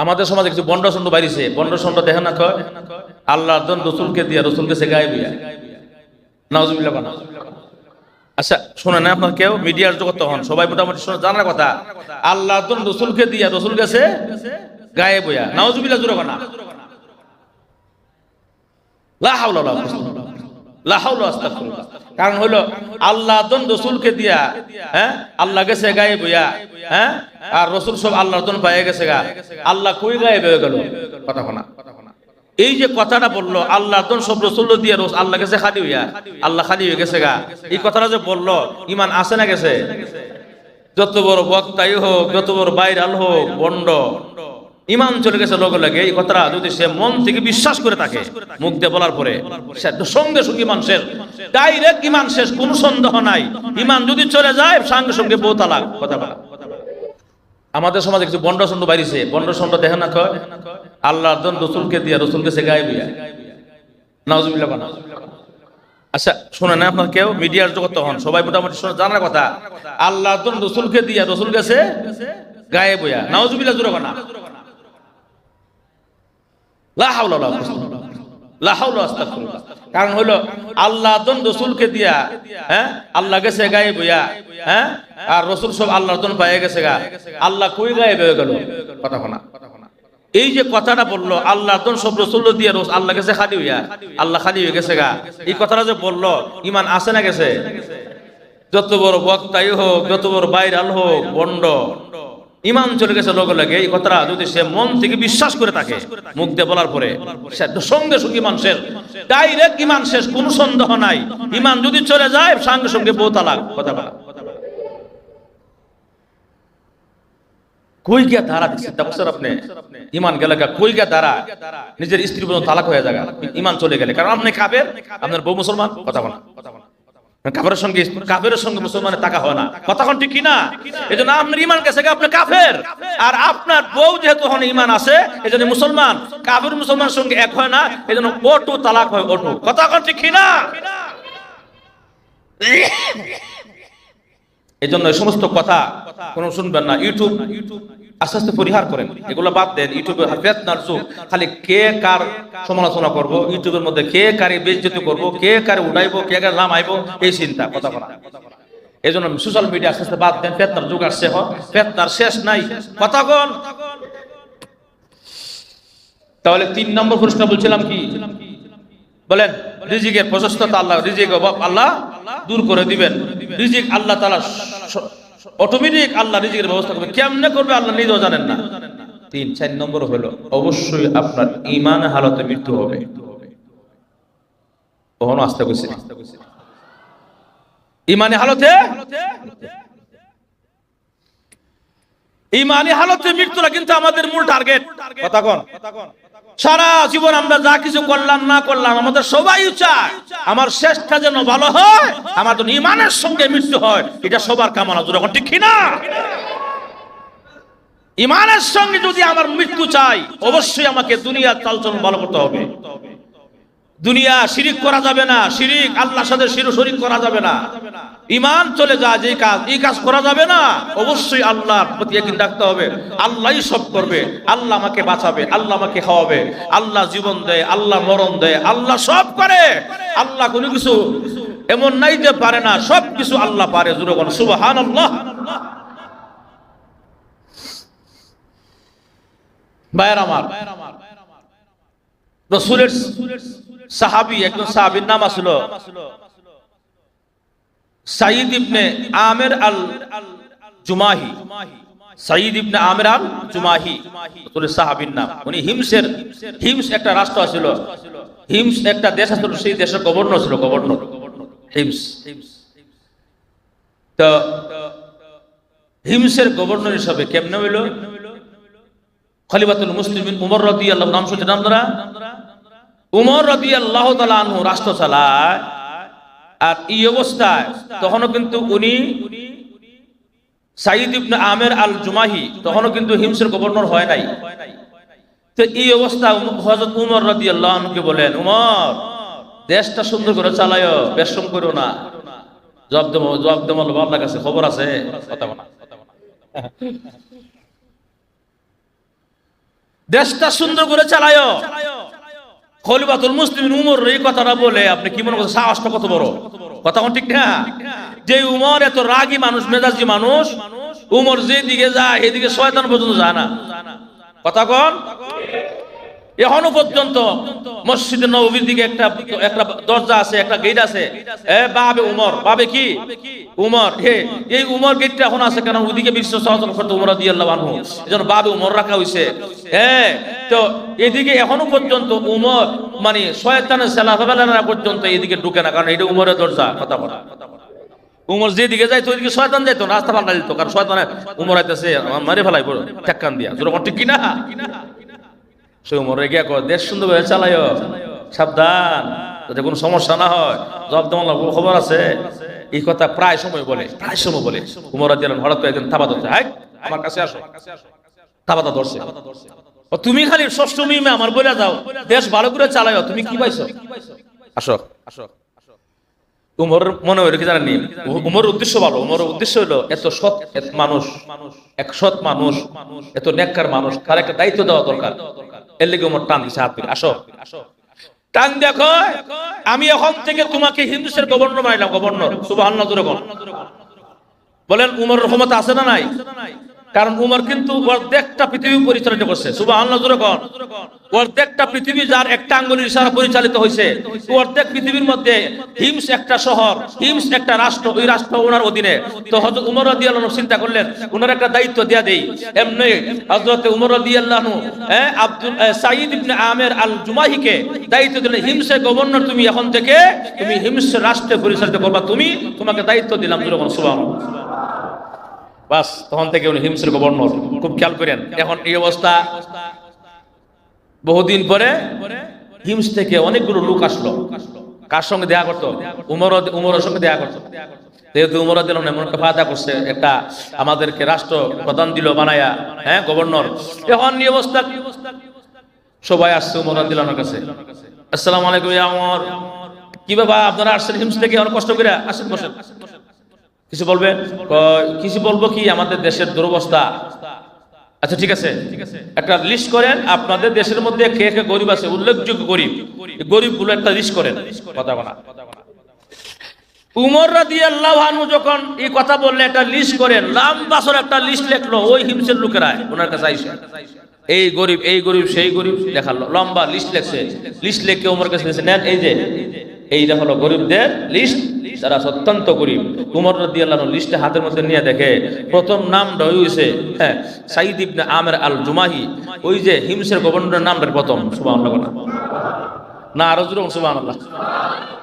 আমাদের সমাজে কিছু বন্ড সন্ড বাইরেছে, বন্ড সন্ড দেখে না কয় আল্লাহর জন রসুলকে দিয়া, রসুলকে সে গায়ে বিয়া নাউজুবিল্লাহ বানা। আচ্ছা শোনেন না আপনার কেউ মিডিয়ার জগৎ হন, সবাই মোটামুটি জানার কথা আল্লাহর জন রসুলকে দিয়া, রসুল গেছে গায়ে বইয়া নাউজুবিল্লাহ জুড়ে বানা। লা হাওলা ওয়ালা কুওয়াতা লা হাওলা আস্তাগফিরুল্লাহ। কারণ হলো আল্লাহ জন রসুলকে দিয়া, হ্যাঁ আল্লাহ গেছে গায়ে বইয়া, হ্যাঁ আর রসুল সব আল্লাহর জন পায়ে গেছে গা, আল্লাহ কই গায়ে বয়ে গেল কথা শোনা। এই যে কথাটা বললো আল্লাহ জন সব রসুল দিয়ে আল্লাহ গেছে খালি হইয়া, আল্লাহ খালি হয়ে গেছে গা, এই কথাটা যে বললো ইমান আছে না গেছে? যত বড় বক্তাই হোক, যত বড় বাইরাল হোক, বন্ড ইমান চলে গেছে লগে লগে। এই কথাটা যদি সে মন থেকে বিশ্বাস করে থাকে, মুখ দিয়ে বলার পরে সঙ্গে সঙ্গে ইমান শেষ, ডাইরেক্ট ইমান শেষ, কোনো সন্দেহ নাই। ইমান যদি চলে যায় সঙ্গে সঙ্গে বউ তালাক কথা বলা। আমাদের সমাজে কিছু বন্ড সন্ড বাইরেছে, বন্ড সন্ড দেখে না কয় আল্লাহর জন রসুলকে দিয়া, রসুলকে সে গায়ে বিয়া নাউজুবিল্লাহ বানা। আচ্ছা শোনেন না আপনার কেউ মিডিয়ার জগৎ হন, সবাই মোটামুটি জানার কথা আল্লাহর জন রসুলকে দিয়া, রসুল গেছে গায়ে বইয়া নাউজুবিল্লাহ জুড়ে বানা। লা হাওলা ওয়ালা কুওয়াতা লা হাওলা আস্তাগফিরুল্লাহ। কারণ হলো আল্লাহ জন রসুলকে দিয়া, হ্যাঁ আল্লাহ গেছে গায়ে বইয়া, হ্যাঁ আর রসুল সব আল্লাহর জন পায়ে গেছে গা, আল্লাহ কই গায়ে বয়ে গেল কথা শোনা। এই যে কথাটা বললো আল্লাহ জন সব রসুল দিয়ে আল্লাহ গেছে খালি হইয়া, আল্লাহ খালি হয়ে গেছে গা, এই কথাটা যে বললো ইমান আছে না গেছে? যত বড় বক্তাই হোক, যত বড় বাইরাল হোক, বন্ড ইমান চলে গেছে লগে লগে। এই কথাটা যদি সে মন থেকে বিশ্বাস করে থাকে, মুখ দিয়ে বলার পরে সঙ্গে সঙ্গে ইমান শেষ, ডাইরেক্ট ইমান শেষ, কোনো সন্দেহ নাই। ইমান যদি চলে যায় সঙ্গে সঙ্গে বউ তালাক কথা বলা। কই গিয়া ধারা দিচ্ছে আপনি, ইমান গেলে কই গিয়া ধারা, নিজের স্ত্রী পর্যন্ত তালাক হয়ে যায় ইমান চলে গেলে। কারণ আপনি কাফের, আপনার বউ মুসলমান কথা বলা। কাফেরের সঙ্গে মুসলমানের টাকা হয় না কথা কোন ঠিক কিনা? এজন্য আপনার ইমান গেছে আপনি কাফের, আর আপনার বউ যেহেতু হন ইমান আছে এজন্য মুসলমান। কাফের মুসলমানের সঙ্গে এক হয় না, এজন্য ওটু তালাক হয় ওটু কথা কোন ঠিক কিনা? এই জন্য এই সমস্ত কথা কোন শুনবেন না। ইউটিউব আস্তে আস্তে পরিহার করেন, এগুলো বাদ দেন। ইউটিউবে ফিতনার যুগ, খালি কে কার সমালোচনা করব, ইউটিউবের মধ্যে কে কারে বেইজ্জতি করব, কে কারে উঠাইবো, কে কারে নামাইবো, এই চিন্তা কথা বলা। এই জন্য সোশ্যাল মিডিয়া আস্তে আস্তে বাদ দেন। ফিতনার যুগ আসছে, ফিতনার শেষ নাই কথা কোন। তাহলে 3 নম্বর প্রশ্ন বলছিলাম কি বলেন? রিজিকের প্রশস্ততা আল্লাহ, রিজিক আল্লাহ দূর করে দিবেন। রিজিক আল্লাহ তাআলা অটোমেটিক আল্লাহ রিজিকের ব্যবস্থা করবে। কেমনে করবে আল্লাহ নিজেও জানেন না। 3-4 নম্বর হলো অবশ্যই আপনার ঈমান হালতে মৃত্যু হবে। কখনো আস্তে কইছি ঈমানি হালতে, ঈমানি হালতে মৃত্যুটা কিন্তু আমাদের মূল টার্গেট কথা কোন। সারা জীবন আমরা যা কিছু করলাম না করলাম, আমাদের সবাই চায় আমার শেষটা যেন ভালো হয়, আমার যেন ঈমানের সঙ্গে মৃত্যু হয়, এটা সবার কামনা যখন ঠিক কিনা? ঈমানের সঙ্গে যদি আমার মৃত্যু চাই, অবশ্যই আমাকে দুনিয়ার চালচলন ভালো করতে হবে। দুনিয়া শিরিক করা যাবে না, শিরিক আল্লাহর সাথে শরীক করা যাবে না। ঈমান চলে যায় যে কাজ, এই কাজ করা যাবে না। অবশ্যই আল্লাহর প্রতি একদিন ডাকতে হবে, আল্লাহই সব করবে, আল্লাহ আমাকে বাঁচাবে, আল্লাহ আমাকে খাওয়াবে, আল্লাহ জীবন দেয়, আল্লাহ মরণ দেয়, আল্লাহ সব করে। আল্লাহ কোনো কিছু এমন নাই যে পারে না, সব কিছু আল্লাহ পারে। জোরে বলেন সুবহানাল্লাহ। ভাইয়ের আমার, রাসূলের সাহাবী, একজন সাহাবীর নাম ছিল সাঈদ ইবনে আমির আল জুমাহি। সাঈদ ইবনে আমির আল জুমাহি রাসূলের সাহাবীর নাম। উনি হিমস একটা রাষ্ট্র ছিল, হিমস একটা দেশ ছিল, সেই দেশের গভর্নর ছিল, গভর্নর হিমস। তো হিমসের গভর্নর হিসাবে কেমনে হইল? খলিফাতুল মুসলিমিন উমর রাদিয়াল্লাহু নাম শুনছেন আপনারা? উমর রাদিয়াল্লাহু তাআলা আনহু রাষ্ট্র চালায়। আর এই অবস্থায় তখনও কিন্তু উনি সাঈদ ইবনে আমির আল জুমাহি তখনও কিন্তু হিমসের গভর্নর হয় নাই। তো এই অবস্থা হযরত উমর রাদিয়াল্লাহু আনহুকে বলেন, উমর দেশটা সুন্দর করে চালায়ো, বেশম করো না। জবাব দেবো আল্লাহর কাছে খবর আছে কথা বলা। দেশটা সুন্দর করে চালায়। খলিফাতুল মুসলিমিন উমর এই কথাটা বলে আপনি কি মনে করছেন সাহসটা কত বড়? কথা ঠিক না? যে উমর এত রাগী মানুষ, মেজাজি মানুষ, উমর যেদিকে যায় এদিকে শয়তান পর্যন্ত যায় না। কথা কোন? এখনো পর্যন্ত মসজিদে নববীর দিকে একটা দরজা আছে, একটা গেট আছে, বাবে উমর, বাবে কি উমর, এই উমর গেটটা এখন আছে কেন? ওইদিকে বিশ্ব চলাচল করতে উমর রাদিয়াল্লাহু আনহু, এজন্য বাবে উমর রাখা হইছে। তো এদিকে এখনো পর্যন্ত উমর মানে শয়তানের সেলাফেলা পর্যন্ত এদিকে ঢুকে না, কারণ এটা উমরের দরজা। কথা বলা, উমর যেদিকে যাইতো ওইদিকে শয়তান যাইতো, রাস্তা পাল্টা দিত, কারণ শয়তানে উমর আইতেছে মারি ফেলাই টেক্কান দিয়া, যেরকম ঠিক কিনা? সে উমর গিয়া কয় দেশ সুন্দরভাবে চালাইও, সাবধান যাতে কোনো সমস্যা না হয়, জব দেওয়ার খবর আছে। এই কথা প্রায় সময় বলে। উমর রাদিয়াল্লাহু আনহু হঠাৎ করে একদিন থাবা ধরছে, হাই আমার কাছে আসো, থাবাটা ধরছে। তুমি খালি ষষ্ঠ মিমে আমার বলে যাও দেশ ভালো করে চালাইও, তুমি কি পাইছো? আসো। উমর মনে হয় কি জানেননি, উমর উদ্দেশ্য ভালো। উমর উদ্দেশ্য হলো এত সৎ মানুষ, এক সৎ মানুষ, এত নেককার মানুষ, তার একটা দায়িত্ব দেওয়া দরকার। এর লেগে উমর টান দিছে হাত ধরে, আসো। টান দেখো, আমি এখন থেকে তোমাকে হিন্দুদের গভর্নর বানাইলাম, গভর্নর। সুবহানাল্লাহ জোরে বলেন। উমরের ক্ষমতা আছে না নাই? কারণ উমর কিন্তু অর্ধেকটা পৃথিবী পরিচালিত করছে। সুবহানাল্লাহ জোরে কোন। অর্ধেকটা পৃথিবী যার একটা আঙ্গুলের ইশারা পরিচালিত হয়েছে। অর্ধেক পৃথিবীর মধ্যে হিমস একটা শহর, হিমস একটা রাষ্ট্র, ওই রাষ্ট্র ওনার অধীনে। তো হযরত উমর রাদিয়াল্লাহু আনহু চিন্তা করলেন ওনার একটা দায়িত্ব দেয়া দেই। এমনি হযরত উমর রাদিয়াল্লাহু আনহু আব্দুল সাঈদ ইবনে আমির আল জুমাহিকে দায়িত্ব দিলেন, হিমসের গভর্নর তুমি, এখন থেকে তুমি হিমস রাষ্ট্র পরিচালিত করবা, তোমাকে দায়িত্ব দিলাম। সুবহানাল্লাহ। বাস, তখন থেকে উনি হিমসের গভর্নর। খুব খেয়াল করেন, এখন এই অবস্থা। বহুদিন পরে হিমস থেকে অনেকগুলো লোক আসলো, কার সঙ্গে দেখা করতো? উমরের সঙ্গে দেখা করতো। যেহেতু উমর রাদিয়াল্লাহু আনহু এমন একটা ফায়দা করছে, একটা আমাদেরকে রাষ্ট্র প্রধান দিল বানায়া, গভর্নর। এখন এই অবস্থা, সবাই আসছে উমর রাদিয়াল্লাহু আনহুর কাছে। আসসালামু আলাইকুম ইয়া উমর, কি বাবা আপনারা আসছেন হিমস থেকে অনেক কষ্ট করে, আসেন বসেন। কিছু বলবেন? কিছু বলবো কি, আমাদের দেশের দুরবস্থা। আচ্ছা ঠিক আছে, একটা লিস্ট করেন আপনাদের দেশের মধ্যে কে কে গরিব আছে, উল্লেখযোগ্য গরিব গুলো একটা লিস্ট করেন। কথা বলা। উমর রাদিয়াল্লাহু আনহু যখন এই কথা বললেন, একটা লিস্ট করেন, লম্বা সর একটা লিস্ট লিখলো ওই হিমসের লোকেরা ওনার কাছে আইসা, এই গরিব সেই গরিব দেখালো, লম্বা লিস্ট লেখছে। লিস্ট লিখে উমর কাছে নেন, এইটা হলো গরিবদের লিস্ট, যারা অত্যন্ত গরিব। উমর রাদিয়াল্লাহু আনহু লিস্টে হাতের মধ্যে নিয়ে দেখে প্রথম নামটা হইছে সাঈদ ইবনে আমির আল জুমাহি, ওই যে হিমসের গভর্নরের নামটা প্রথম। সুবহানাল্লাহ না আরো জোরে সুবহানাল্লাহ।